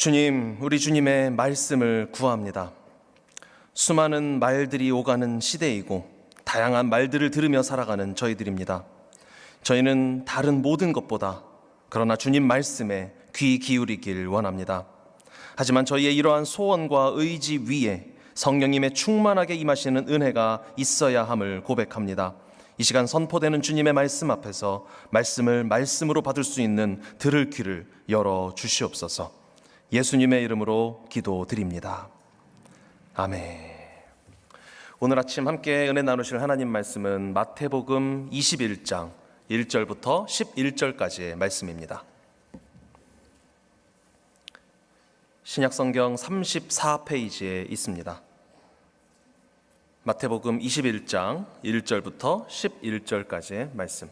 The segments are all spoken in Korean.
주님, 우리 주님의 말씀을 구합니다. 수많은 말들이 오가는 시대이고 다양한 말들을 들으며 살아가는 저희들입니다. 저희는 다른 모든 것보다 그러나 주님 말씀에 귀 기울이길 원합니다. 하지만 저희의 이러한 소원과 의지 위에 성령님의 충만하게 임하시는 은혜가 있어야 함을 고백합니다. 이 시간 선포되는 주님의 말씀 앞에서 말씀을 말씀으로 받을 수 있는 들을 귀를 열어 주시옵소서. 예수님의 이름으로 기도드립니다. 아멘. 오늘 아침 함께 은혜 나누실 하나님 말씀은 마태복음 21장 1절부터 11절까지의 말씀입니다. 신약성경 34페이지에 있습니다. 마태복음 21장 1절부터 11절까지의 말씀.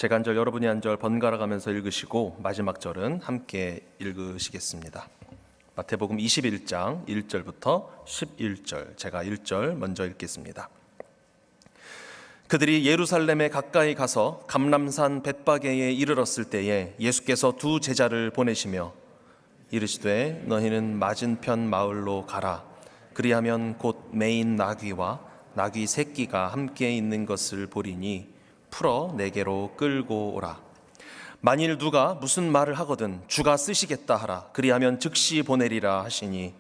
제가 한 절, 여러분이 한 절 번갈아 가면서 읽으시고 마지막 절은 함께 읽으시겠습니다. 마태복음 21장 1절부터 11절, 제가 1절 먼저 읽겠습니다. 그들이 예루살렘에 가까이 가서 감람산 벳바게에 이르렀을 때에 예수께서 두 제자를 보내시며 이르시되 너희는 맞은편 마을로 가라. 그리하면 곧 매인 나귀와 나귀 새끼가 함께 있는 것을 보리니 풀어 내게로 끌고 오라. 만일 누가 무슨 말을 하거든 주가 쓰시겠다 하라. 그리하면 즉시 보내리라 하시니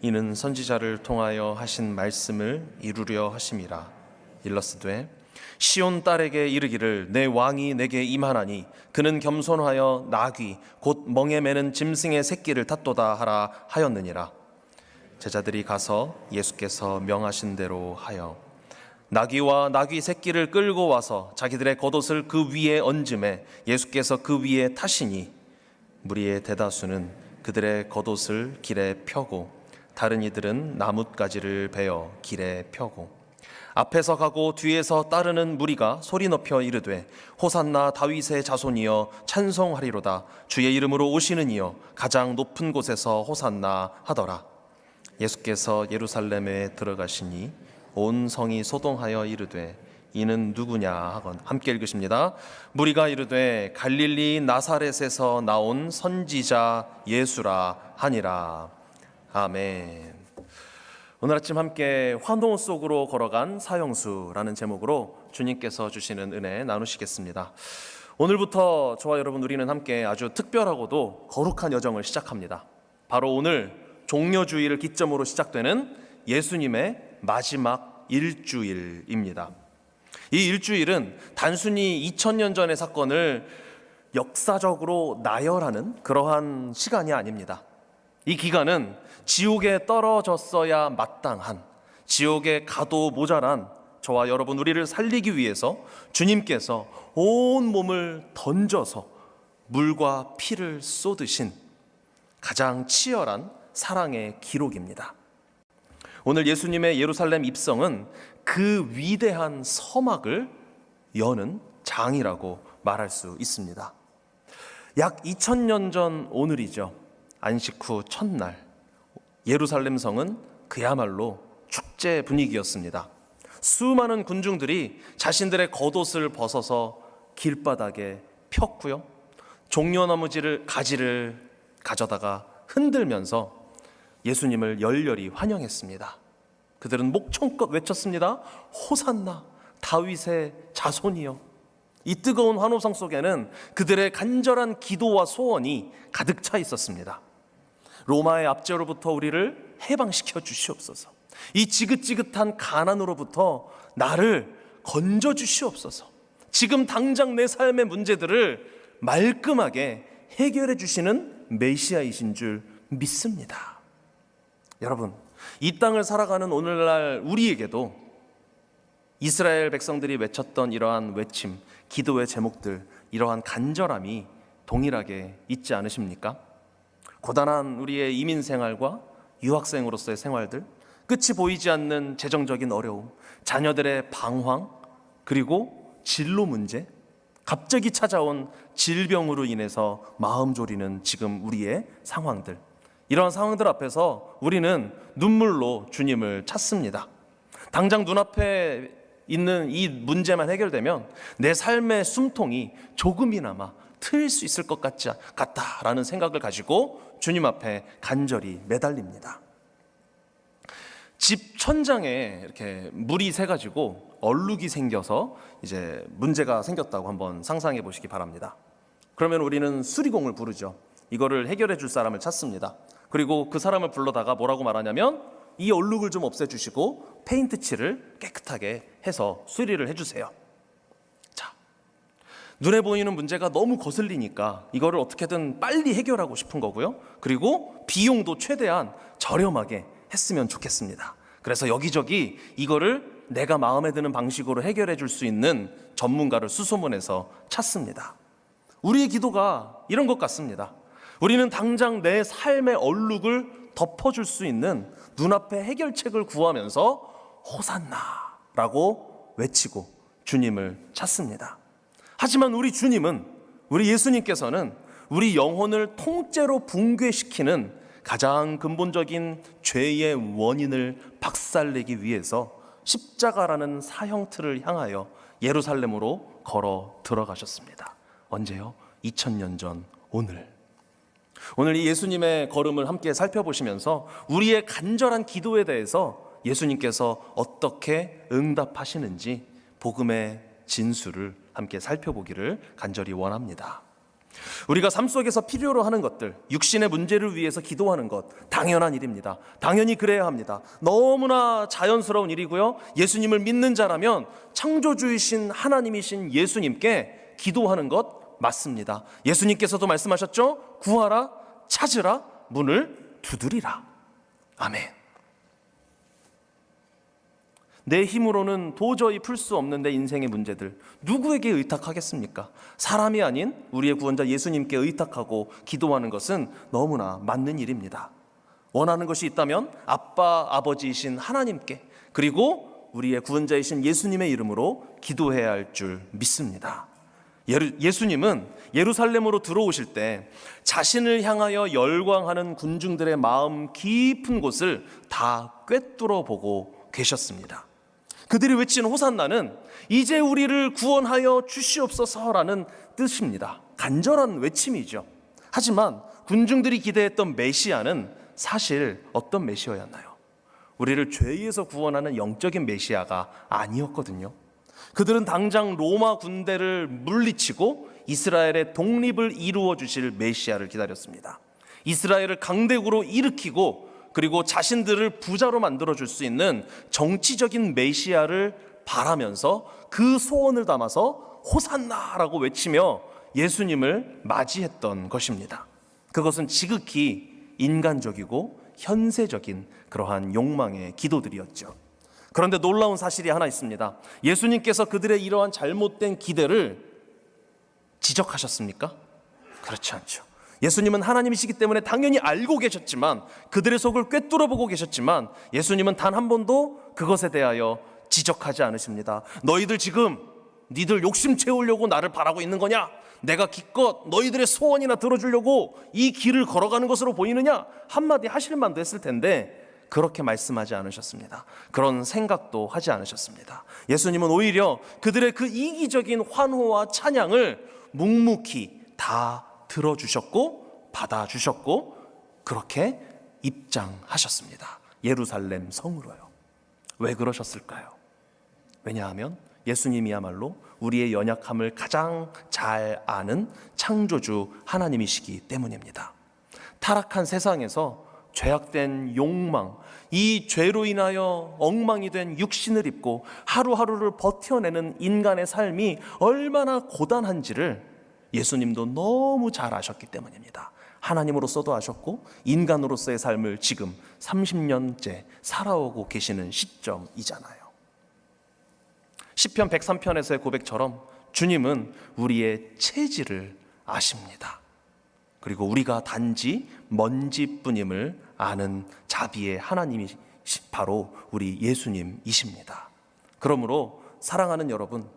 이는 선지자를 통하여 하신 말씀을 이루려 하심이라. 일러스되 시온 딸에게 이르기를 내 왕이 내게 임하나니 그는 겸손하여 나귀 곧 멍에 매는 짐승의 새끼를 탔도다 하라 하였느니라. 제자들이 가서 예수께서 명하신 대로 하여 나귀와 나귀 새끼를 끌고 와서 자기들의 겉옷을 그 위에 얹음에 예수께서 그 위에 타시니 무리의 대다수는 그들의 겉옷을 길에 펴고 다른 이들은 나뭇가지를 베어 길에 펴고 앞에서 가고 뒤에서 따르는 무리가 소리 높여 이르되 호산나 다윗의 자손이여 찬송하리로다. 주의 이름으로 오시는 이여 가장 높은 곳에서 호산나 하더라. 예수께서 예루살렘에 들어가시니 온 성이 소동하여 이르되 이는 누구냐 하건 함께 읽으십니다. 무리가 이르되 갈릴리 나사렛에서 나온 선지자 예수라 하니라. 아멘. 오늘 아침 함께 환호 속으로 걸어간 사형수라는 제목으로 주님께서 주시는 은혜 나누시겠습니다. 오늘부터 저와 여러분 우리는 함께 아주 특별하고도 거룩한 여정을 시작합니다. 바로 오늘 종려주일을 기점으로 시작되는 예수님의 마지막 일주일입니다. 이 일주일은 단순히 2000년 전의 사건을 역사적으로 나열하는 그러한 시간이 아닙니다. 이 기간은 지옥에 떨어졌어야 마땅한, 지옥에 가도 모자란 저와 여러분 우리를 살리기 위해서 주님께서 온 몸을 던져서 물과 피를 쏟으신 가장 치열한 사랑의 기록입니다. 오늘 예수님의 예루살렘 입성은 그 위대한 서막을 여는 장이라고 말할 수 있습니다. 약 2000년 전 오늘이죠. 안식 후 첫날 예루살렘 성은 그야말로 축제 분위기였습니다. 수많은 군중들이 자신들의 겉옷을 벗어서 길바닥에 폈고요. 종려나무 가지를 가져다가 흔들면서 예수님을 열렬히 환영했습니다. 그들은 목청껏 외쳤습니다. 호산나 다윗의 자손이여. 이 뜨거운 환호성 속에는 그들의 간절한 기도와 소원이 가득 차 있었습니다. 로마의 압제로부터 우리를 해방시켜 주시옵소서. 이 지긋지긋한 가난으로부터 나를 건져 주시옵소서. 지금 당장 내 삶의 문제들을 말끔하게 해결해 주시는 메시아이신 줄 믿습니다. 여러분, 이 땅을 살아가는 오늘날 우리에게도 이스라엘 백성들이 외쳤던 이러한 외침, 기도의 제목들, 이러한 간절함이 동일하게 있지 않으십니까? 고단한 우리의 이민 생활과 유학생으로서의 생활들, 끝이 보이지 않는 재정적인 어려움, 자녀들의 방황, 그리고 진로 문제, 갑자기 찾아온 질병으로 인해서 마음 졸이는 지금 우리의 상황들, 이러한 상황들 앞에서 우리는 눈물로 주님을 찾습니다. 당장 눈앞에 있는 이 문제만 해결되면 내 삶의 숨통이 조금이나마 트일 수 있을 것 같다라는 생각을 가지고 주님 앞에 간절히 매달립니다. 집 천장에 이렇게 물이 새가지고 얼룩이 생겨서 이제 문제가 생겼다고 한번 상상해 보시기 바랍니다. 그러면 우리는 수리공을 부르죠. 이거를 해결해 줄 사람을 찾습니다. 그리고 그 사람을 불러다가 뭐라고 말하냐면 이 얼룩을 좀 없애주시고 페인트 칠을 깨끗하게 해서 수리를 해주세요. 자, 눈에 보이는 문제가 너무 거슬리니까 이거를 어떻게든 빨리 해결하고 싶은 거고요. 그리고 비용도 최대한 저렴하게 했으면 좋겠습니다. 그래서 여기저기 이거를 내가 마음에 드는 방식으로 해결해 줄 수 있는 전문가를 수소문해서 찾습니다. 우리의 기도가 이런 것 같습니다. 우리는 당장 내 삶의 얼룩을 덮어줄 수 있는 눈앞의 해결책을 구하면서 호산나라고 외치고 주님을 찾습니다. 하지만 우리 주님은, 우리 예수님께서는 우리 영혼을 통째로 붕괴시키는 가장 근본적인 죄의 원인을 박살내기 위해서 십자가라는 사형틀을 향하여 예루살렘으로 걸어 들어가셨습니다. 언제요? 2000년 전 오늘 이 예수님의 걸음을 함께 살펴보시면서 우리의 간절한 기도에 대해서 예수님께서 어떻게 응답하시는지 복음의 진수를 함께 살펴보기를 간절히 원합니다. 우리가 삶 속에서 필요로 하는 것들, 육신의 문제를 위해서 기도하는 것 당연한 일입니다. 당연히 그래야 합니다. 너무나 자연스러운 일이고요. 예수님을 믿는 자라면 창조주이신 하나님이신 예수님께 기도하는 것 맞습니다. 예수님께서도 말씀하셨죠? 구하라, 찾으라, 문을 두드리라. 아멘. 내 힘으로는 도저히 풀 수 없는 내 인생의 문제들 누구에게 의탁하겠습니까? 사람이 아닌 우리의 구원자 예수님께 의탁하고 기도하는 것은 너무나 맞는 일입니다. 원하는 것이 있다면 아빠, 아버지이신 하나님께, 그리고 우리의 구원자이신 예수님의 이름으로 기도해야 할 줄 믿습니다. 예수님은 예루살렘으로 들어오실 때 자신을 향하여 열광하는 군중들의 마음 깊은 곳을 다 꿰뚫어 보고 계셨습니다. 그들이 외친 호산나는 이제 우리를 구원하여 주시옵소서라는 뜻입니다. 간절한 외침이죠. 하지만 군중들이 기대했던 메시아는 사실 어떤 메시아였나요? 우리를 죄에서 구원하는 영적인 메시아가 아니었거든요. 그들은 당장 로마 군대를 물리치고 이스라엘의 독립을 이루어 주실 메시아를 기다렸습니다. 이스라엘을 강대국으로 일으키고 그리고 자신들을 부자로 만들어줄 수 있는 정치적인 메시아를 바라면서 그 소원을 담아서 호산나라고 외치며 예수님을 맞이했던 것입니다. 그것은 지극히 인간적이고 현세적인 그러한 욕망의 기도들이었죠. 그런데 놀라운 사실이 하나 있습니다. 예수님께서 그들의 이러한 잘못된 기대를 지적하셨습니까? 그렇지 않죠. 예수님은 하나님이시기 때문에 당연히 알고 계셨지만, 그들의 속을 꿰뚫어보고 계셨지만 예수님은 단 한 번도 그것에 대하여 지적하지 않으십니다. 너희들 지금 니들 욕심 채우려고 나를 바라고 있는 거냐? 내가 기껏 너희들의 소원이나 들어주려고 이 길을 걸어가는 것으로 보이느냐? 한마디 하실 만도 했을 텐데 그렇게 말씀하지 않으셨습니다. 그런 생각도 하지 않으셨습니다. 예수님은 오히려 그들의 그 이기적인 환호와 찬양을 묵묵히 다 들어주셨고 받아주셨고 그렇게 입장하셨습니다. 예루살렘 성으로요. 왜 그러셨을까요? 왜냐하면 예수님이야말로 우리의 연약함을 가장 잘 아는 창조주 하나님이시기 때문입니다. 타락한 세상에서 죄악된 욕망, 이 죄로 인하여 엉망이 된 육신을 입고 하루하루를 버텨내는 인간의 삶이 얼마나 고단한지를 예수님도 너무 잘 아셨기 때문입니다. 하나님으로서도 아셨고 인간으로서의 삶을 지금 30년째 살아오고 계시는 시점이잖아요. 시편 103편에서의 고백처럼 주님은 우리의 체질을 아십니다. 그리고 우리가 단지 먼지뿐임을 아는 자비의 하나님이 바로 우리 예수님이십니다. 그러므로 사랑하는 여러분,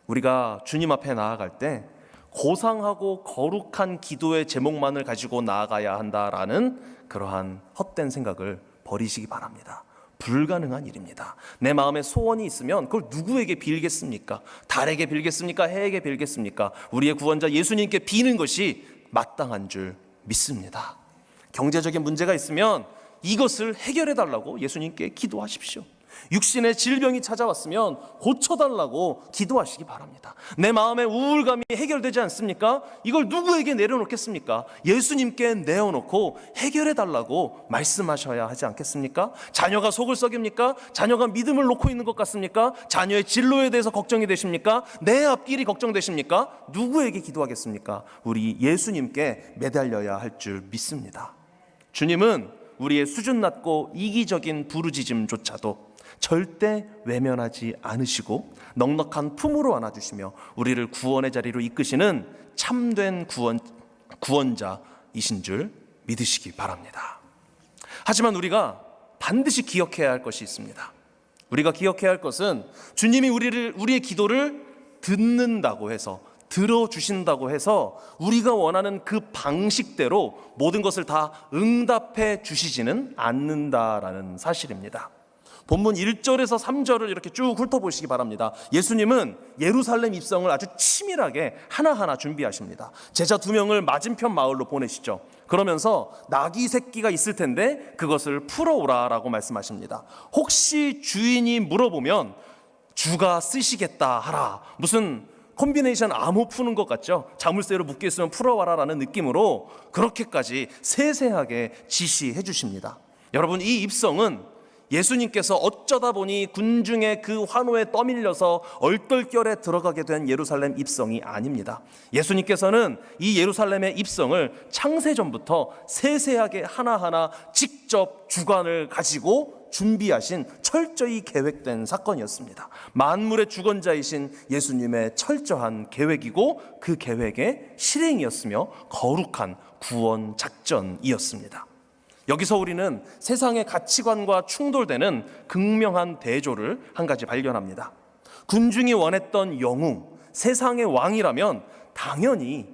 우리가 주님 앞에 나아갈 때 고상하고 거룩한 기도의 제목만을 가지고 나아가야 한다라는 그러한 헛된 생각을 버리시기 바랍니다. 불가능한 일입니다. 내 마음에 소원이 있으면 그걸 누구에게 빌겠습니까? 달에게 빌겠습니까? 해에게 빌겠습니까? 우리의 구원자 예수님께 비는 것이 마땅한 줄 믿습니다. 경제적인 문제가 있으면 이것을 해결해 달라고 예수님께 기도하십시오. 육신의 질병이 찾아왔으면 고쳐달라고 기도하시기 바랍니다. 내 마음의 우울감이 해결되지 않습니까? 이걸 누구에게 내려놓겠습니까? 예수님께 내어놓고 해결해 달라고 말씀하셔야 하지 않겠습니까? 자녀가 속을 썩입니까? 자녀가 믿음을 놓고 있는 것 같습니까? 자녀의 진로에 대해서 걱정이 되십니까? 내 앞길이 걱정되십니까? 누구에게 기도하겠습니까? 우리 예수님께 매달려야 할 줄 믿습니다. 주님은 우리의 수준 낮고 이기적인 부르짖음조차도 절대 외면하지 않으시고 넉넉한 품으로 안아주시며 우리를 구원의 자리로 이끄시는 참된 구원자이신 줄 믿으시기 바랍니다. 하지만 우리가 반드시 기억해야 할 것이 있습니다. 우리가 기억해야 할 것은 주님이 우리의 기도를 듣는다고 해서, 들어주신다고 해서 우리가 원하는 그 방식대로 모든 것을 다 응답해 주시지는 않는다라는 사실입니다. 본문 1절에서 3절을 이렇게 쭉 훑어보시기 바랍니다. 예수님은 예루살렘 입성을 아주 치밀하게 하나하나 준비하십니다. 제자 2명을 맞은편 마을로 보내시죠. 그러면서 나귀 새끼가 있을 텐데 그것을 풀어오라라고 말씀하십니다. 혹시 주인이 물어보면 주가 쓰시겠다 하라. 무슨 콤비네이션 암호 푸는 것 같죠? 자물쇠로 묶여있으면 풀어와라라는 느낌으로 그렇게까지 세세하게 지시해 주십니다. 여러분, 이 입성은 예수님께서 어쩌다 보니 군중의 그 환호에 떠밀려서 얼떨결에 들어가게 된 예루살렘 입성이 아닙니다. 예수님께서는 이 예루살렘의 입성을 창세전부터 세세하게 하나하나 직접 주관을 가지고 준비하신 철저히 계획된 사건이었습니다. 만물의 주권자이신 예수님의 철저한 계획이고 그 계획의 실행이었으며 거룩한 구원 작전이었습니다. 여기서 우리는 세상의 가치관과 충돌되는 극명한 대조를 한 가지 발견합니다. 군중이 원했던 영웅, 세상의 왕이라면 당연히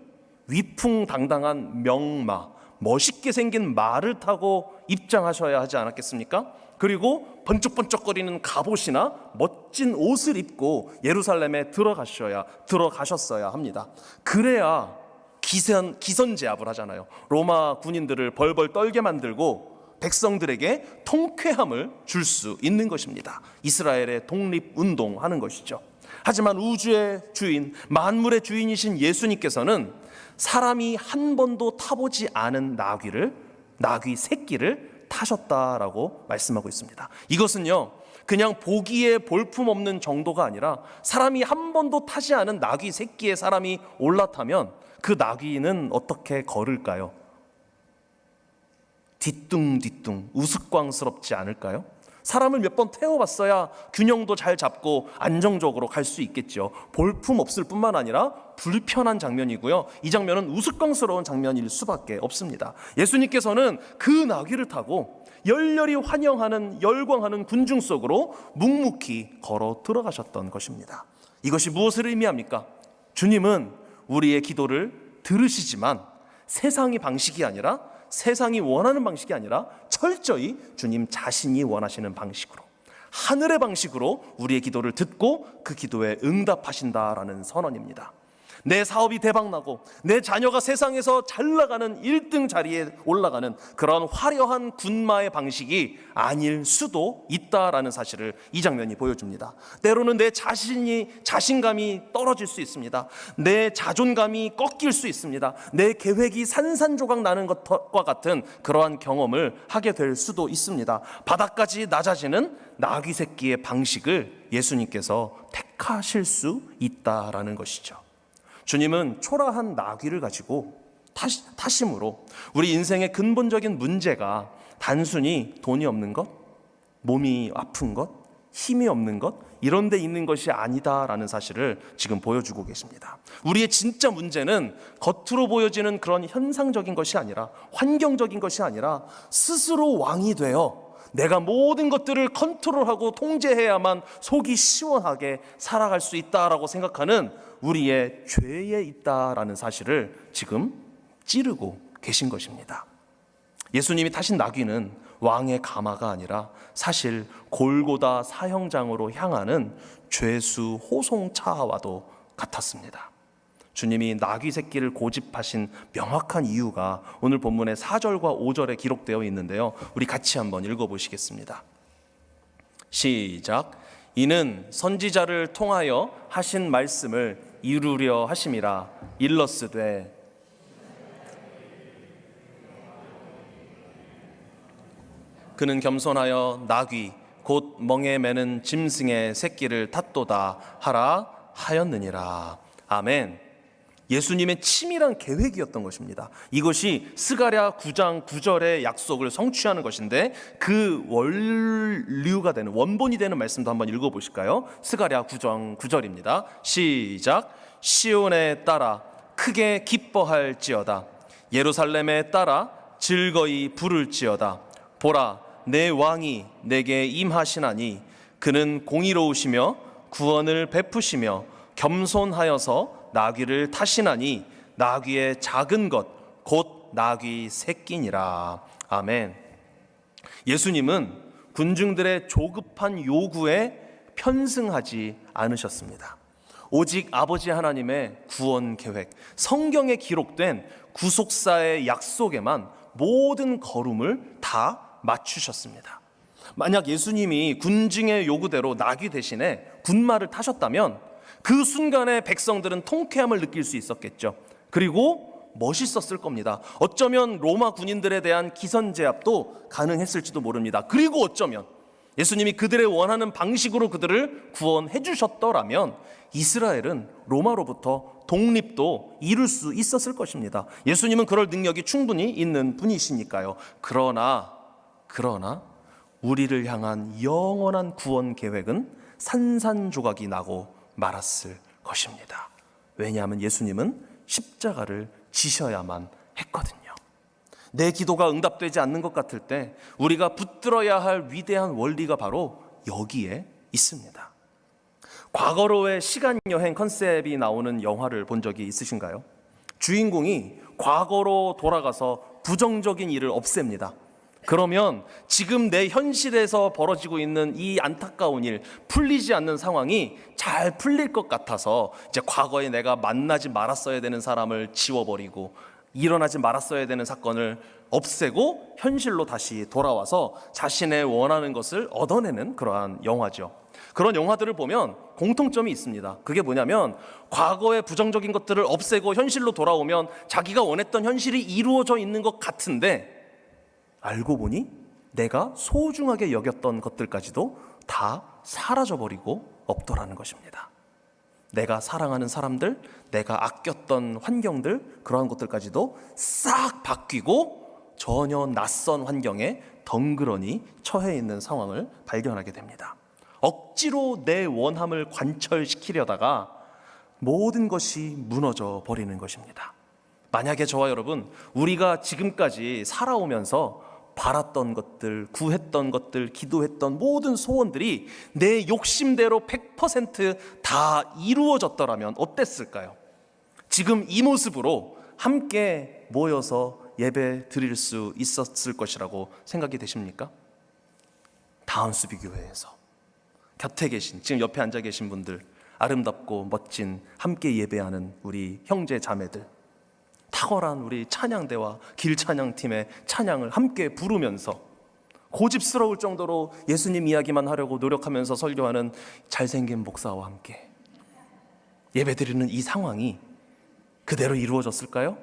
위풍당당한 명마, 멋있게 생긴 말을 타고 입장하셔야 하지 않았겠습니까? 그리고 번쩍번쩍거리는 갑옷이나 멋진 옷을 입고 예루살렘에 들어가셨어야 합니다. 그래야 기선제압을 하잖아요. 로마 군인들을 벌벌 떨게 만들고 백성들에게 통쾌함을 줄 수 있는 것입니다. 이스라엘의 독립운동하는 것이죠. 하지만 우주의 주인, 만물의 주인이신 예수님께서는 사람이 한 번도 타보지 않은 나귀 새끼를 타셨다라고 말씀하고 있습니다. 이것은요, 그냥 보기에 볼품없는 정도가 아니라 사람이 한 번도 타지 않은 나귀 새끼에 사람이 올라타면 그 나귀는 어떻게 걸을까요? 뒤뚱뒤뚱 우스꽝스럽지 않을까요? 사람을 몇 번 태워봤어야 균형도 잘 잡고 안정적으로 갈 수 있겠죠. 볼품 없을 뿐만 아니라 불편한 장면이고요. 이 장면은 우스꽝스러운 장면일 수밖에 없습니다. 예수님께서는 그 나귀를 타고 열렬히 환영하는, 열광하는 군중 속으로 묵묵히 걸어 들어가셨던 것입니다. 이것이 무엇을 의미합니까? 주님은 우리의 기도를 들으시지만 세상의 방식이 아니라, 세상이 원하는 방식이 아니라 철저히 주님 자신이 원하시는 방식으로, 하늘의 방식으로 우리의 기도를 듣고 그 기도에 응답하신다라는 선언입니다. 내 사업이 대박나고 내 자녀가 세상에서 잘 나가는 1등 자리에 올라가는 그런 화려한 군마의 방식이 아닐 수도 있다라는 사실을 이 장면이 보여줍니다. 때로는 내 자신감이 떨어질 수 있습니다. 내 자존감이 꺾일 수 있습니다. 내 계획이 산산조각 나는 것과 같은 그러한 경험을 하게 될 수도 있습니다. 바닥까지 낮아지는 나귀 새끼의 방식을 예수님께서 택하실 수 있다라는 것이죠. 주님은 초라한 나귀를 가지고 타심으로 우리 인생의 근본적인 문제가 단순히 돈이 없는 것, 몸이 아픈 것, 힘이 없는 것, 이런 데 있는 것이 아니다라는 사실을 지금 보여주고 계십니다. 우리의 진짜 문제는 겉으로 보여지는 그런 현상적인 것이 아니라, 환경적인 것이 아니라 스스로 왕이 되어 내가 모든 것들을 컨트롤하고 통제해야만 속이 시원하게 살아갈 수 있다라고 생각하는 우리의 죄에 있다라는 사실을 지금 찌르고 계신 것입니다. 예수님이 타신 나귀는 왕의 가마가 아니라 사실 골고다 사형장으로 향하는 죄수 호송차와도 같았습니다. 주님이 나귀 새끼를 고집하신 명확한 이유가 오늘 본문의 4절과 5절에 기록되어 있는데요, 우리 같이 한번 읽어보시겠습니다. 시작. 이는 선지자를 통하여 하신 말씀을 이루려 하심이라. 일러스되 그는 겸손하여 나귀 곧 멍에 매는 짐승의 새끼를 탔도다 하라 하였느니라. 아멘. 예수님의 치밀한 계획이었던 것입니다. 이것이 스가랴 9장 9절의 약속을 성취하는 것인데, 그 원류가 되는, 원본이 되는 말씀도 한번 읽어보실까요? 스가랴 9장 9절입니다. 시작. 시온에 따라 크게 기뻐할지어다. 예루살렘에 따라 즐거이 부를지어다. 보라, 내 왕이 내게 임하시나니 그는 공의로우시며 구원을 베푸시며 겸손하여서 나귀를 타시나니 나귀의 작은 것 곧 나귀 새끼니라. 아멘. 예수님은 군중들의 조급한 요구에 편승하지 않으셨습니다. 오직 아버지 하나님의 구원 계획, 성경에 기록된 구속사의 약속에만 모든 걸음을 다 맞추셨습니다. 만약 예수님이 군중의 요구대로 나귀 대신에 군마를 타셨다면 그 순간에 백성들은 통쾌함을 느낄 수 있었겠죠. 그리고 멋있었을 겁니다. 어쩌면 로마 군인들에 대한 기선제압도 가능했을지도 모릅니다. 그리고 어쩌면 예수님이 그들의 원하는 방식으로 그들을 구원해 주셨더라면 이스라엘은 로마로부터 독립도 이룰 수 있었을 것입니다. 예수님은 그럴 능력이 충분히 있는 분이시니까요. 그러나 우리를 향한 영원한 구원 계획은 산산조각이 나고 말았을 것입니다. 왜냐하면 예수님은 십자가를 지셔야만 했거든요. 내 기도가 응답되지 않는 것 같을 때 우리가 붙들어야 할 위대한 원리가 바로 여기에 있습니다. 과거로의 시간여행 컨셉이 나오는 영화를 본 적이 있으신가요? 주인공이 과거로 돌아가서 부정적인 일을 없앱니다. 그러면 지금 내 현실에서 벌어지고 있는 이 안타까운 일, 풀리지 않는 상황이 잘 풀릴 것 같아서 이제 과거에 내가 만나지 말았어야 되는 사람을 지워버리고 일어나지 말았어야 되는 사건을 없애고 현실로 다시 돌아와서 자신의 원하는 것을 얻어내는 그러한 영화죠. 그런 영화들을 보면 공통점이 있습니다. 그게 뭐냐면 과거의 부정적인 것들을 없애고 현실로 돌아오면 자기가 원했던 현실이 이루어져 있는 것 같은데 알고 보니 내가 소중하게 여겼던 것들까지도 다 사라져버리고 없더라는 것입니다. 내가 사랑하는 사람들, 내가 아꼈던 환경들, 그러한 것들까지도 싹 바뀌고 전혀 낯선 환경에 덩그러니 처해 있는 상황을 발견하게 됩니다. 억지로 내 원함을 관철시키려다가 모든 것이 무너져 버리는 것입니다. 만약에 저와 여러분, 우리가 지금까지 살아오면서 바랐던 것들, 구했던 것들, 기도했던 모든 소원들이 내 욕심대로 100% 이루어졌더라면 어땠을까요? 지금 이 모습으로 함께 모여서 예배 드릴 수 있었을 것이라고 생각이 되십니까? 다운수비교회에서 곁에 계신, 지금 옆에 앉아 계신 분들, 아름답고 멋진 함께 예배하는 우리 형제 자매들, 탁월한 우리 찬양대와 길찬양팀의 찬양을 함께 부르면서 고집스러울 정도로 예수님 이야기만 하려고 노력하면서 설교하는 잘생긴 목사와 함께 예배드리는 이 상황이 그대로 이루어졌을까요?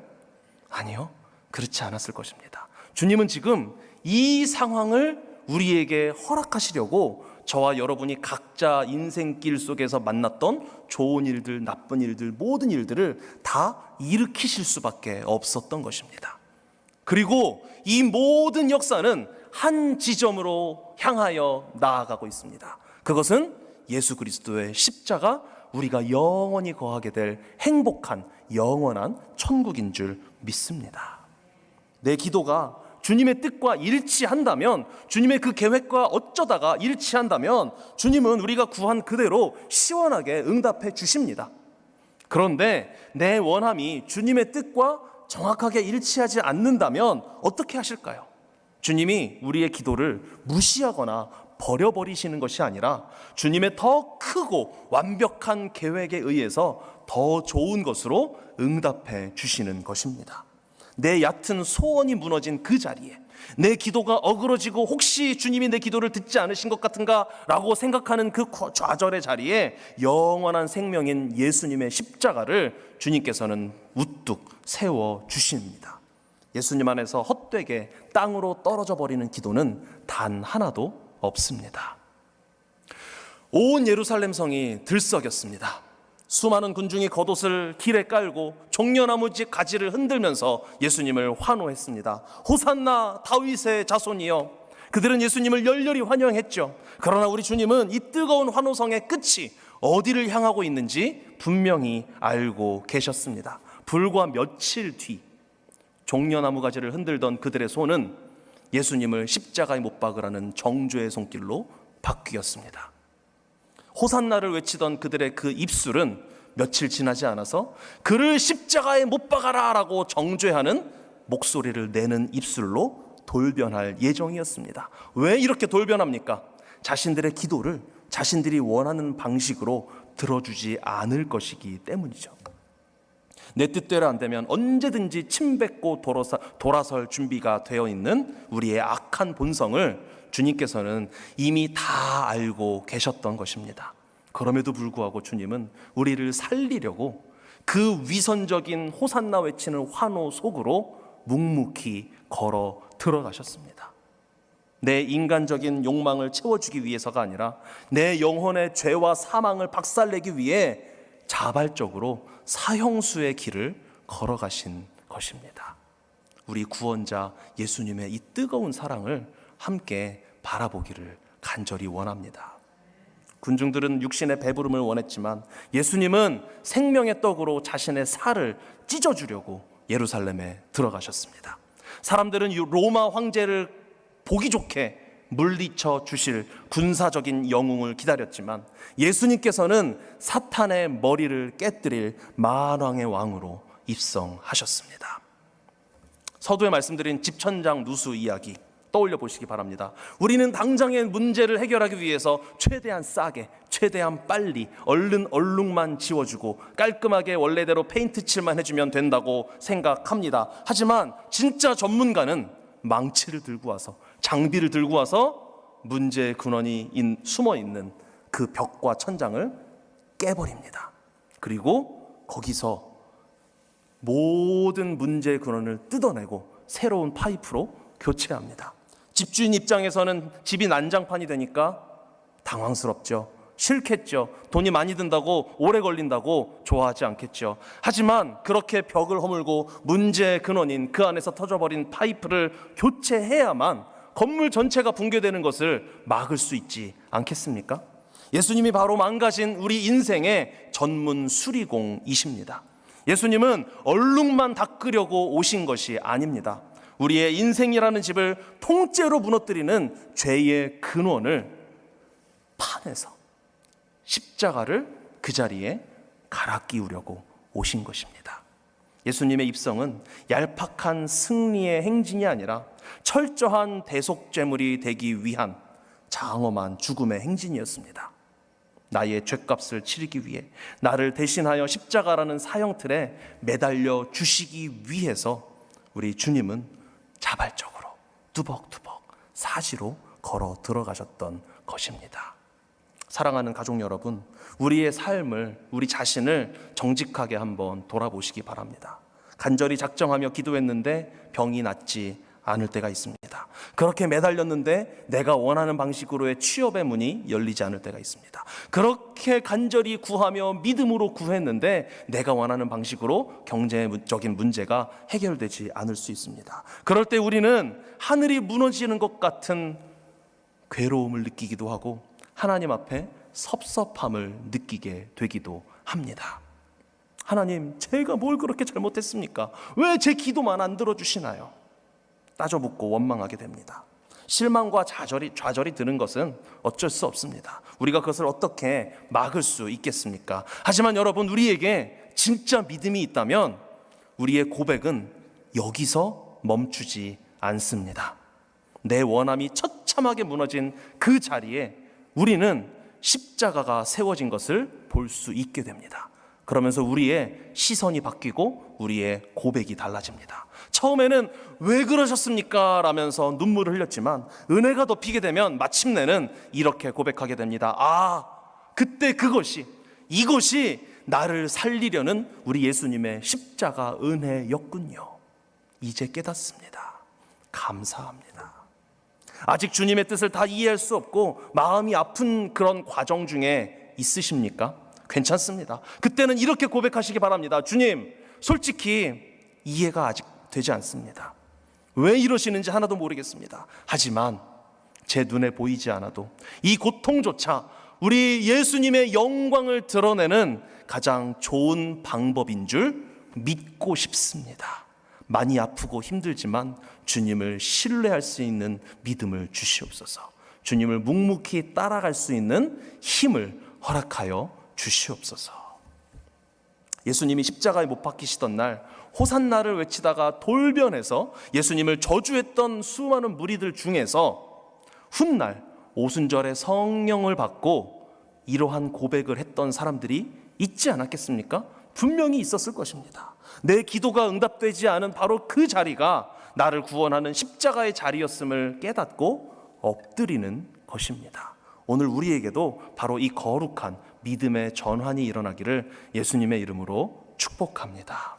아니요, 그렇지 않았을 것입니다. 주님은 지금 이 상황을 우리에게 허락하시려고 저와 여러분이 각자 인생길 속에서 만났던 좋은 일들, 나쁜 일들, 모든 일들을 다 일으키실 수밖에 없었던 것입니다. 그리고 이 모든 역사는 한 지점으로 향하여 나아가고 있습니다. 그것은 예수 그리스도의 십자가, 우리가 영원히 거하게 될 행복한 영원한 천국인 줄 믿습니다. 내 기도가 주님의 뜻과 일치한다면, 주님의 그 계획과 어쩌다가 일치한다면 주님은 우리가 구한 그대로 시원하게 응답해 주십니다. 그런데 내 원함이 주님의 뜻과 정확하게 일치하지 않는다면 어떻게 하실까요? 주님이 우리의 기도를 무시하거나 버려버리시는 것이 아니라 주님의 더 크고 완벽한 계획에 의해서 더 좋은 것으로 응답해 주시는 것입니다. 내 얕은 소원이 무너진 그 자리에, 내 기도가 어그러지고 혹시 주님이 내 기도를 듣지 않으신 것 같은가 라고 생각하는 그 좌절의 자리에 영원한 생명인 예수님의 십자가를 주님께서는 우뚝 세워 주십니다. 예수님 안에서 헛되게 땅으로 떨어져 버리는 기도는 단 하나도 없습니다. 온 예루살렘 성이 들썩였습니다. 수많은 군중이 겉옷을 길에 깔고 종려나무집 가지를 흔들면서 예수님을 환호했습니다. 호산나 다윗의 자손이여. 그들은 예수님을 열렬히 환영했죠. 그러나 우리 주님은 이 뜨거운 환호성의 끝이 어디를 향하고 있는지 분명히 알고 계셨습니다. 불과 며칠 뒤 종려나무 가지를 흔들던 그들의 손은 예수님을 십자가에 못 박으라는 정죄의 손길로 바뀌었습니다. 호산나를 외치던 그들의 그 입술은 며칠 지나지 않아서 그를 십자가에 못 박아라 라고 정죄하는 목소리를 내는 입술로 돌변할 예정이었습니다. 왜 이렇게 돌변합니까? 자신들의 기도를 자신들이 원하는 방식으로 들어주지 않을 것이기 때문이죠. 내 뜻대로 안 되면 언제든지 침뱉고 돌아설 준비가 되어 있는 우리의 악한 본성을 주님께서는 이미 다 알고 계셨던 것입니다. 그럼에도 불구하고 주님은 우리를 살리려고 그 위선적인 호산나 외치는 환호 속으로 묵묵히 걸어 들어가셨습니다. 내 인간적인 욕망을 채워주기 위해서가 아니라 내 영혼의 죄와 사망을 박살내기 위해 자발적으로 사형수의 길을 걸어가신 것입니다. 우리 구원자 예수님의 이 뜨거운 사랑을 함께 바라보기를 간절히 원합니다. 군중들은 육신의 배부름을 원했지만 예수님은 생명의 떡으로 자신의 살을 찢어주려고 예루살렘에 들어가셨습니다. 사람들은 로마 황제를 보기 좋게 물리쳐 주실 군사적인 영웅을 기다렸지만 예수님께서는 사탄의 머리를 깨뜨릴 만왕의 왕으로 입성하셨습니다. 서두에 말씀드린 집천장 누수 이야기 떠올려 보시기 바랍니다. 우리는 당장의 문제를 해결하기 위해서 최대한 싸게, 최대한 빨리, 얼른 얼룩만 지워주고 깔끔하게 원래대로 페인트 칠만 해주면 된다고 생각합니다. 하지만 진짜 전문가는 망치를 들고 와서, 장비를 들고 와서 문제의 근원이 숨어 있는 그 벽과 천장을 깨버립니다. 그리고 거기서 모든 문제의 근원을 뜯어내고 새로운 파이프로 교체합니다. 집주인 입장에서는 집이 난장판이 되니까 당황스럽죠. 싫겠죠. 돈이 많이 든다고, 오래 걸린다고 좋아하지 않겠죠. 하지만 그렇게 벽을 허물고 문제의 근원인 그 안에서 터져버린 파이프를 교체해야만 건물 전체가 붕괴되는 것을 막을 수 있지 않겠습니까? 예수님이 바로 망가진 우리 인생의 전문 수리공이십니다. 예수님은 얼룩만 닦으려고 오신 것이 아닙니다. 우리의 인생이라는 집을 통째로 무너뜨리는 죄의 근원을 파내서 십자가를 그 자리에 갈아 끼우려고 오신 것입니다. 예수님의 입성은 얄팍한 승리의 행진이 아니라 철저한 대속죄물이 되기 위한 장엄한 죽음의 행진이었습니다. 나의 죄값을 치르기 위해 나를 대신하여 십자가라는 사형틀에 매달려 주시기 위해서 우리 주님은 자발적으로 뚜벅뚜벅 사지로 걸어 들어가셨던 것입니다. 사랑하는 가족 여러분, 우리의 삶을, 우리 자신을 정직하게 한번 돌아보시기 바랍니다. 간절히 작정하며 기도했는데 병이 낫지 않을 때가 있습니다. 그렇게 매달렸는데 내가 원하는 방식으로의 취업의 문이 열리지 않을 때가 있습니다. 그렇게 간절히 구하며 믿음으로 구했는데 내가 원하는 방식으로 경제적인 문제가 해결되지 않을 수 있습니다. 그럴 때 우리는 하늘이 무너지는 것 같은 괴로움을 느끼기도 하고 하나님 앞에 섭섭함을 느끼게 되기도 합니다. 하나님, 제가 뭘 그렇게 잘못했습니까? 왜 제 기도만 안 들어주시나요? 따져묻고 원망하게 됩니다. 실망과 좌절이 드는 것은 어쩔 수 없습니다. 우리가 그것을 어떻게 막을 수 있겠습니까? 하지만 여러분, 우리에게 진짜 믿음이 있다면 우리의 고백은 여기서 멈추지 않습니다. 내 원함이 처참하게 무너진 그 자리에 우리는 십자가가 세워진 것을 볼 수 있게 됩니다. 그러면서 우리의 시선이 바뀌고 우리의 고백이 달라집니다. 처음에는 왜 그러셨습니까? 라면서 눈물을 흘렸지만 은혜가 덮이게 되면 마침내는 이렇게 고백하게 됩니다. 아, 그때 이것이 나를 살리려는 우리 예수님의 십자가 은혜였군요. 이제 깨닫습니다. 감사합니다. 아직 주님의 뜻을 다 이해할 수 없고 마음이 아픈 그런 과정 중에 있으십니까? 괜찮습니다. 그때는 이렇게 고백하시기 바랍니다. 주님, 솔직히 이해가 아직 되지 않습니다. 왜 이러시는지 하나도 모르겠습니다. 하지만 제 눈에 보이지 않아도 이 고통조차 우리 예수님의 영광을 드러내는 가장 좋은 방법인 줄 믿고 싶습니다. 많이 아프고 힘들지만 주님을 신뢰할 수 있는 믿음을 주시옵소서. 주님을 묵묵히 따라갈 수 있는 힘을 허락하여 주시옵소서. 예수님이 십자가에 못 박히시던 날 호산나를 외치다가 돌변해서 예수님을 저주했던 수많은 무리들 중에서 훗날 오순절에 성령을 받고 이러한 고백을 했던 사람들이 있지 않았겠습니까? 분명히 있었을 것입니다. 내 기도가 응답되지 않은 바로 그 자리가 나를 구원하는 십자가의 자리였음을 깨닫고 엎드리는 것입니다. 오늘 우리에게도 바로 이 거룩한 믿음의 전환이 일어나기를 예수님의 이름으로 축복합니다.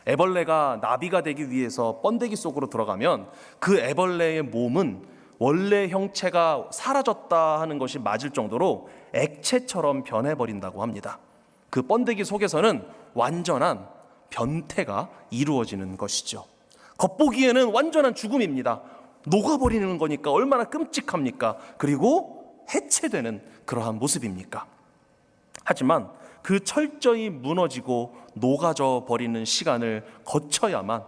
애벌레가 나비가 되기 위해서 번데기 속으로 들어가면 그 애벌레의 몸은 원래 형체가 사라졌다 하는 것이 맞을 정도로 액체처럼 변해버린다고 합니다. 그 번데기 속에서는 완전한 변태가 이루어지는 것이죠. 겉보기에는 완전한 죽음입니다. 녹아버리는 거니까 얼마나 끔찍합니까? 그리고 해체되는 그러한 모습입니까? 하지만 그 철저히 무너지고 녹아져 버리는 시간을 거쳐야만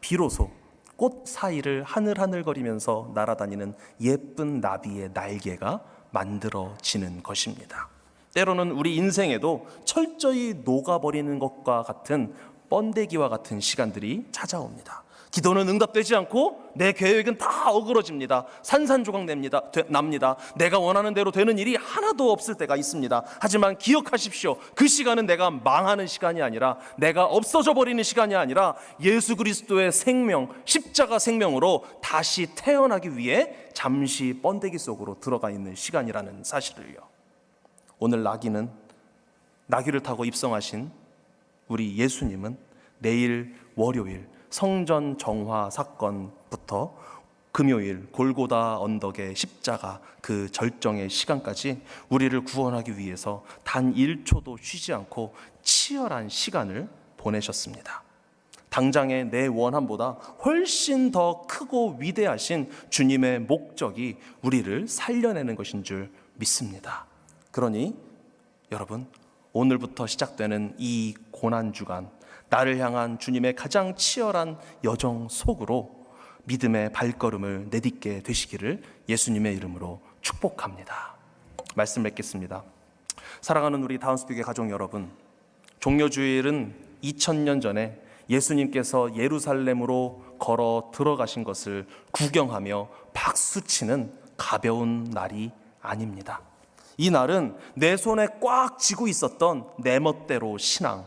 비로소 꽃 사이를 하늘하늘거리면서 날아다니는 예쁜 나비의 날개가 만들어지는 것입니다. 때로는 우리 인생에도 철저히 녹아버리는 것과 같은 번데기와 같은 시간들이 찾아옵니다. 기도는 응답되지 않고 내 계획은 다 어그러집니다. 산산조각 납니다. 내가 원하는 대로 되는 일이 하나도 없을 때가 있습니다. 하지만 기억하십시오. 그 시간은 내가 망하는 시간이 아니라, 내가 없어져 버리는 시간이 아니라 예수 그리스도의 생명, 십자가 생명으로 다시 태어나기 위해 잠시 번데기 속으로 들어가 있는 시간이라는 사실을요. 오늘 나귀를 타고 입성하신 우리 예수님은 내일 월요일 성전 정화 사건부터 금요일 골고다 언덕의 십자가 그 절정의 시간까지 우리를 구원하기 위해서 단 1초도 쉬지 않고 치열한 시간을 보내셨습니다. 당장의 내 원함보다 훨씬 더 크고 위대하신 주님의 목적이 우리를 살려내는 것인 줄 믿습니다. 그러니 여러분, 오늘부터 시작되는 이 고난주간, 나를 향한 주님의 가장 치열한 여정 속으로 믿음의 발걸음을 내딛게 되시기를 예수님의 이름으로 축복합니다. 말씀 맺겠습니다. 사랑하는 우리 다운스픽의 가족 여러분, 종려주일은 2000년 전에 예수님께서 예루살렘으로 걸어 들어가신 것을 구경하며 박수치는 가벼운 날이 아닙니다. 이 날은 내 손에 꽉 쥐고 있었던 내 멋대로 신앙,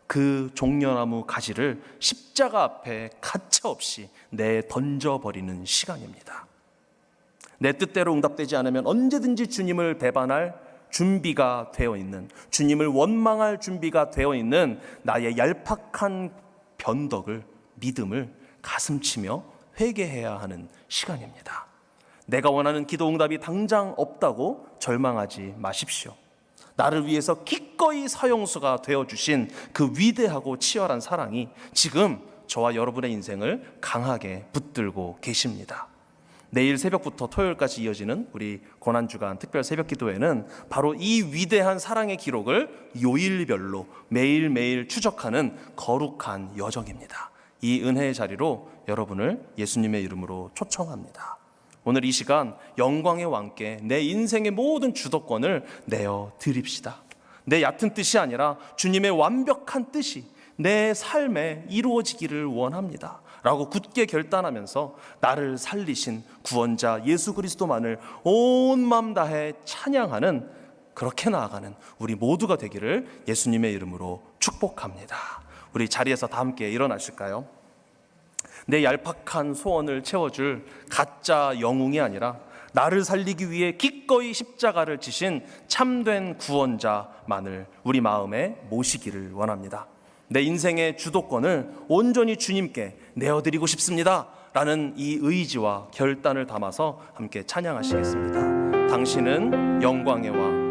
그 종려나무 가지를 십자가 앞에 가차없이 내던져버리는 시간입니다. 내 뜻대로 응답되지 않으면 언제든지 주님을 배반할 준비가 되어 있는, 주님을 원망할 준비가 되어 있는 나의 얄팍한 변덕을, 믿음을 가슴치며 회개해야 하는 시간입니다. 내가 원하는 기도 응답이 당장 없다고 절망하지 마십시오. 나를 위해서 기꺼이 사형수가 되어주신 그 위대하고 치열한 사랑이 지금 저와 여러분의 인생을 강하게 붙들고 계십니다. 내일 새벽부터 토요일까지 이어지는 우리 고난주간 특별 새벽기도회는 바로 이 위대한 사랑의 기록을 요일별로 매일매일 추적하는 거룩한 여정입니다. 이 은혜의 자리로 여러분을 예수님의 이름으로 초청합니다. 오늘 이 시간 영광의 왕께 내 인생의 모든 주도권을 내어 드립시다. 내 얕은 뜻이 아니라 주님의 완벽한 뜻이, 내 삶에 이루어지기를 원합니다 라고 굳게 결단하면서 나를 살리신 구원자 예수 그리스도만을 온 마음 다해 찬양하는, 그렇게 나아가는 우리 모두가 되기를 예수님의 이름으로 축복합니다. 우리 자리에서 다 함께 일어나실까요? 내 얄팍한 소원을 채워줄 가짜 영웅이 아니라 나를 살리기 위해 기꺼이 십자가를 지신 참된 구원자만을 우리 마음에 모시기를 원합니다. 내 인생의 주도권을 온전히 주님께 내어드리고 싶습니다 라는 이 의지와 결단을 담아서 함께 찬양하시겠습니다. 당신은 영광의 왕.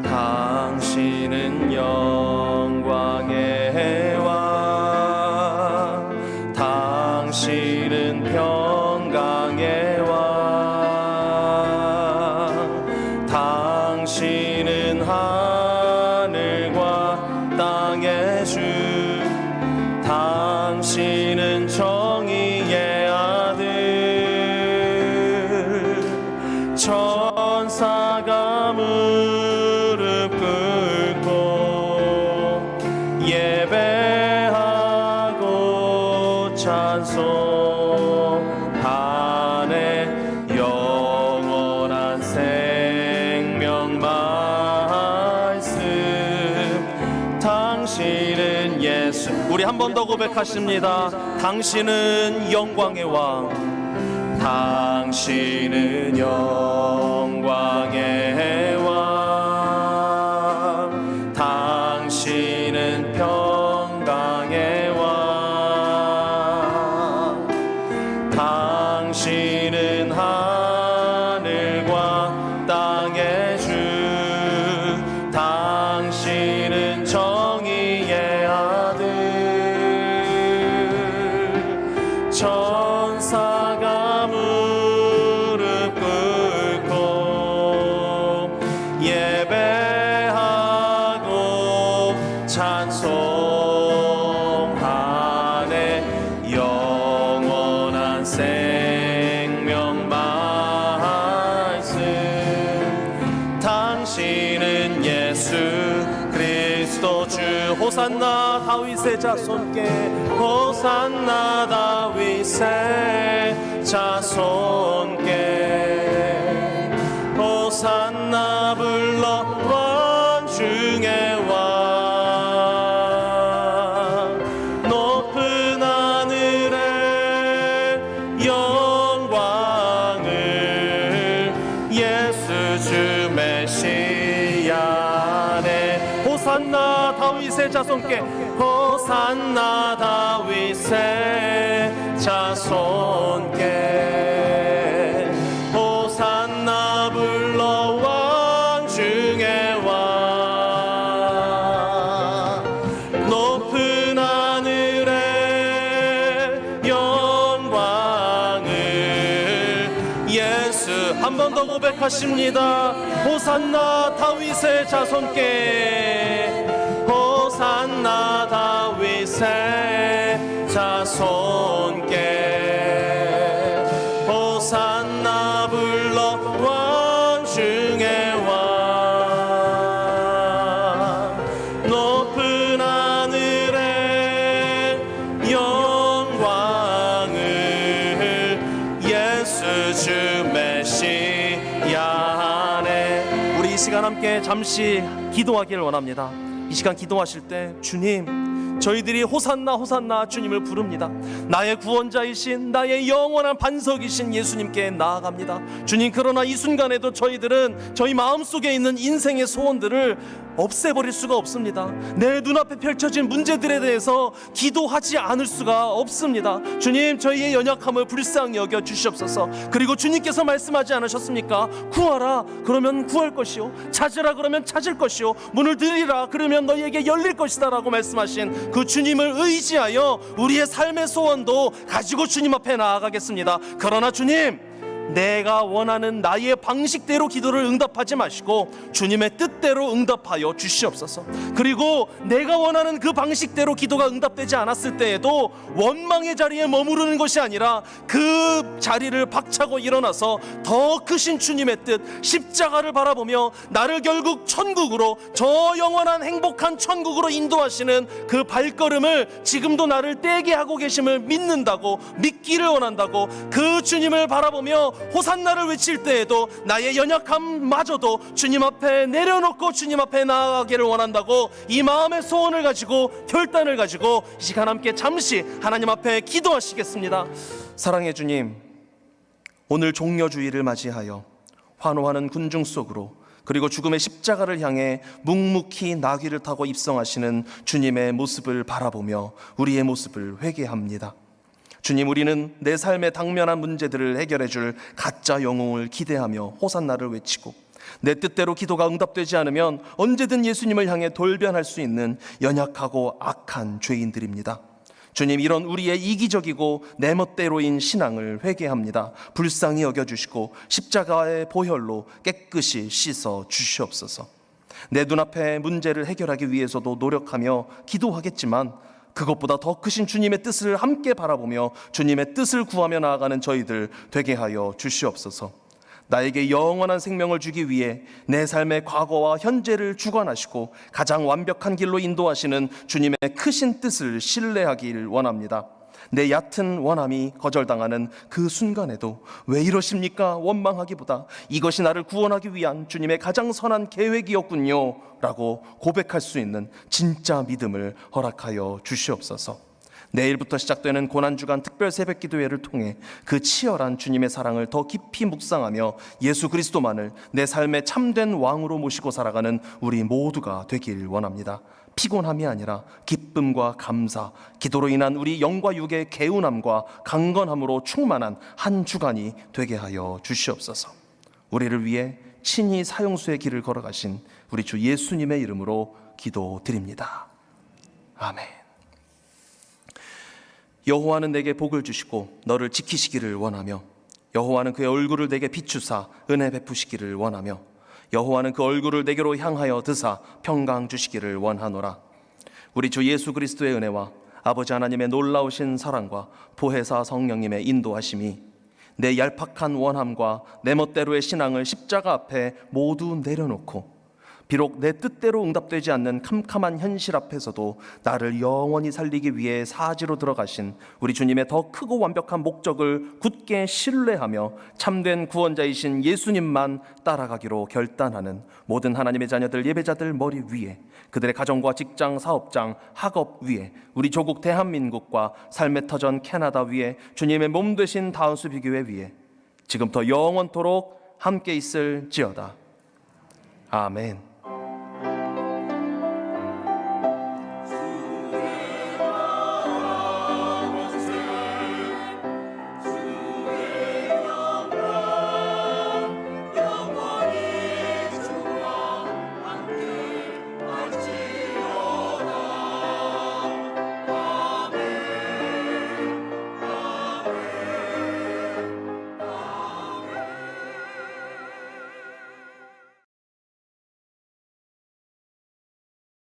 당신은 영광의 왕, 당신은 평강의 왕, 당신은 하늘과 땅의 주, 당신은 정의의 아들, 천사가 무릎 꿇고 예배하고 찬송하네. 영원한 생명 말씀, 당신은 예수. 우리 한 번 더 고백하십니다. 당신은 영광의 왕, 당신은 영광의 왕, 당신은 평강의 왕, 당신은 하늘과 땅의 주, 당신은 정의의 아들, 천사가 무릎 꿇고 예배하고 찬송하네. 영원한 생명 말씀, 당신은 예수 그리스도 주. 호산나 다윗의 자손께, 호산나 다윗의 자손께, 호산나 불러 왕 중의 왕, 높은 하늘의 영광을 예수 주 메시아네. 호산나 다윗의 자손께, 호산나 다윗의 자손께, 호산나 불러 왕 중의 왕, 높은 하늘의 영광을 예수. 한 번 더 고백하십니다. 호산나 다윗의 자손께, 호산나 다윗의 자손께, 호산나 불러 왕 중의 왕, 높은 하늘의 영광을 예수 주 메시아네. 우리 이 시간 함께 잠시 기도하기를 원합니다. 이 시간 기도하실 때, 주님, 저희들이 호산나 호산나 주님을 부릅니다. 나의 구원자이신, 나의 영원한 반석이신 예수님께 나아갑니다. 주님, 그러나 이 순간에도 저희들은 저희 마음속에 있는 인생의 소원들을 없애버릴 수가 없습니다. 내 눈앞에 펼쳐진 문제들에 대해서 기도하지 않을 수가 없습니다. 주님, 저희의 연약함을 불쌍히 여겨 주시옵소서. 그리고 주님께서 말씀하지 않으셨습니까? 구하라 그러면 구할 것이요, 찾으라 그러면 찾을 것이요, 문을 들이라 그러면 너희에게 열릴 것이다 라고 말씀하신 그 주님을 의지하여 우리의 삶의 소원도 가지고 주님 앞에 나아가겠습니다. 그러나 주님, 내가 원하는 나의 방식대로 기도를 응답하지 마시고 주님의 뜻대로 응답하여 주시옵소서. 그리고 내가 원하는 그 방식대로 기도가 응답되지 않았을 때에도 원망의 자리에 머무르는 것이 아니라 그 자리를 박차고 일어나서 더 크신 주님의 뜻, 십자가를 바라보며 나를 결국 천국으로, 저 영원한 행복한 천국으로 인도하시는 그 발걸음을 지금도 나를 떼게 하고 계심을 믿는다고, 믿기를 원한다고, 그 주님을 바라보며 호산나를 외칠 때에도 나의 연약함마저도 주님 앞에 내려놓고 주님 앞에 나아가기를 원한다고, 이 마음의 소원을 가지고, 결단을 가지고 이 시간 함께 잠시 하나님 앞에 기도하시겠습니다. 사랑의 주님, 오늘 종려주의를 맞이하여 환호하는 군중 속으로, 그리고 죽음의 십자가를 향해 묵묵히 나귀를 타고 입성하시는 주님의 모습을 바라보며 우리의 모습을 회개합니다. 주님, 우리는 내 삶에 당면한 문제들을 해결해 줄 가짜 영웅을 기대하며 호산나를 외치고, 내 뜻대로 기도가 응답되지 않으면 언제든 예수님을 향해 돌변할 수 있는 연약하고 악한 죄인들입니다. 주님, 이런 우리의 이기적이고 내 멋대로인 신앙을 회개합니다. 불쌍히 여겨주시고 십자가의 보혈로 깨끗이 씻어 주시옵소서. 내 눈앞의 문제를 해결하기 위해서도 노력하며 기도하겠지만 그것보다 더 크신 주님의 뜻을 함께 바라보며 주님의 뜻을 구하며 나아가는 저희들 되게 하여 주시옵소서. 나에게 영원한 생명을 주기 위해 내 삶의 과거와 현재를 주관하시고 가장 완벽한 길로 인도하시는 주님의 크신 뜻을 신뢰하길 원합니다. 내 얕은 원함이 거절당하는 그 순간에도 왜 이러십니까? 원망하기보다 이것이 나를 구원하기 위한 주님의 가장 선한 계획이었군요 라고 고백할 수 있는 진짜 믿음을 허락하여 주시옵소서. 내일부터 시작되는 고난주간 특별 새벽기도회를 통해 그 치열한 주님의 사랑을 더 깊이 묵상하며 예수 그리스도만을 내 삶의 참된 왕으로 모시고 살아가는 우리 모두가 되길 원합니다. 피곤함이 아니라 기쁨과 감사, 기도로 인한 우리 영과 육의 개운함과 강건함으로 충만한 한 주간이 되게 하여 주시옵소서. 우리를 위해 친히 사형수의 길을 걸어가신 우리 주 예수님의 이름으로 기도드립니다. 아멘. 여호와는 내게 복을 주시고 너를 지키시기를 원하며, 여호와는 그의 얼굴을 내게 비추사 은혜 베푸시기를 원하며, 여호와는 그 얼굴을 내게로 향하여 드사 평강 주시기를 원하노라. 우리 주 예수 그리스도의 은혜와 아버지 하나님의 놀라우신 사랑과 보혜사 성령님의 인도하심이 내 얄팍한 원함과 내 멋대로의 신앙을 십자가 앞에 모두 내려놓고, 비록 내 뜻대로 응답되지 않는 캄캄한 현실 앞에서도 나를 영원히 살리기 위해 사지로 들어가신 우리 주님의 더 크고 완벽한 목적을 굳게 신뢰하며 참된 구원자이신 예수님만 따라가기로 결단하는 모든 하나님의 자녀들, 예배자들 머리 위에, 그들의 가정과 직장, 사업장, 학업 위에, 우리 조국 대한민국과 삶의 터전 캐나다 위에, 주님의 몸 되신 다운스 비교회 위에 지금부터 영원토록 함께 있을지어다. 아멘.